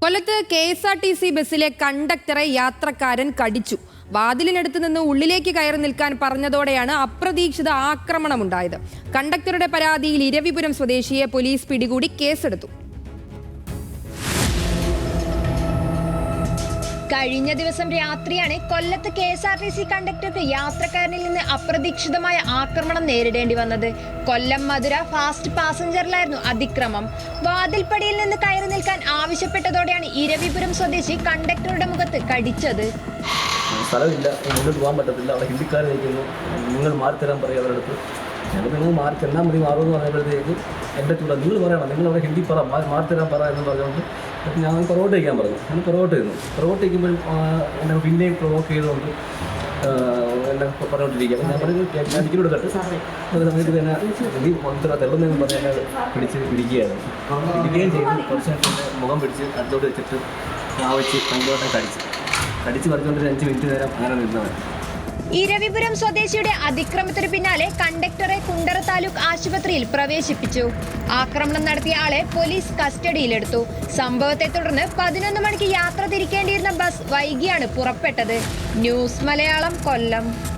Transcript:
കൊല്ലത്ത് KSRTC ബസ്സിലെ കണ്ടക്ടറെ യാത്രക്കാരൻ കടിച്ചു. വാതിലിനടുത്ത് നിന്ന് ഉള്ളിലേക്ക് കയറി നിൽക്കാൻ പറഞ്ഞതോടെയാണ് അപ്രതീക്ഷിത ആക്രമണമുണ്ടായത്. കണ്ടക്ടറുടെ പരാതിയിൽ ഇരവിപുരം സ്വദേശിയെ പോലീസ് പിടികൂടി കേസെടുത്തു. കഴിഞ്ഞ ദിവസം രാത്രിയാണ് കൊല്ലത്ത് KSRTC കണ്ടക്ടർക്ക് യാത്രക്കാരനിൽ നിന്ന് അപ്രതീക്ഷിതമായ ആക്രമണം നേരിടേണ്ടി വന്നത്. കൊല്ലം മധുര ഫാസ്റ്റ് പാസഞ്ചറിലായിരുന്നു അതിക്രമം. വാതിൽപ്പടിയിൽ നിന്ന് കയറി നിൽക്കാൻ ആവശ്യപ്പെട്ടതോടെയാണ് ഇരവിപുരം സ്വദേശി കണ്ടക്ടറുടെ മുഖത്ത് കടിച്ചത്. സ്ഥലമില്ല, മുന്നോട്ട് പോകാൻ പറ്റത്തില്ല, അവിടെ ഹിന്ദിക്കാർ നിൽക്കുന്നു, നിങ്ങൾ മാറിത്തരാൻ പറയും അവരുടെ അടുത്ത്. ഞങ്ങൾ നിങ്ങൾ മാറി ചെന്നാൽ മതി, മാറുമെന്ന് പറയുമ്പോഴത്തേക്ക് എൻ്റെ ചൂടാ നിങ്ങൾ പറയണം, നിങ്ങൾ അവിടെ ഹിന്ദി പറ, മാറിത്തരാൻ പറ എന്ന് പറഞ്ഞുകൊണ്ട് ഞാൻ പുറകോട്ട് വയ്ക്കാൻ പറഞ്ഞു. ഞാൻ പുറകോട്ട് ഇരുന്നു. പുറകോട്ട് വയ്ക്കുമ്പോഴും എന്നെ പിന്നെയും പ്രൊവോക്ക് ചെയ്തുകൊണ്ട് എന്നെ പറഞ്ഞുകൊണ്ടിരിക്കുക. അപ്പം ഞാൻ പറഞ്ഞു ടിക്കറ്റ് എടുക്കട്ടെ. അത് സമയത്ത് തന്നെ നീ തെള്ളുന്നതെന്ന് പറഞ്ഞ് എന്നെ പിടിച്ച് ഇരിക്കുകയായിരുന്നു. ഇരിക്കുകയും ചെയ്ത് കുറച്ച് നേരത്തെ മുഖം പിടിച്ച് അടുത്തോട്ട് വെച്ചിട്ട് വെച്ച് കണ്ടോട്ടം കടിച്ച് പറിച്ചുകൊണ്ട് 5 മിനിറ്റ് നേരം അങ്ങനെ നിന്നവൻ. ഇരവിപുരം സ്വദേശിയുടെ അതിക്രമത്തിന് പിന്നാലെ കണ്ടക്ടറെ കുണ്ടറ താലൂക്ക് ആശുപത്രിയിൽ പ്രവേശിപ്പിച്ചു. ആക്രമണം നടത്തിയ ആളെ പോലീസ് കസ്റ്റഡിയിലെടുത്തു. സംഭവത്തെ തുടർന്ന് 11 മണിക്ക് യാത്ര തിരിക്കേണ്ടിയിരുന്ന ബസ് വൈകിയാണ് പുറപ്പെട്ടത്. ന്യൂസ് മലയാളം, കൊല്ലം.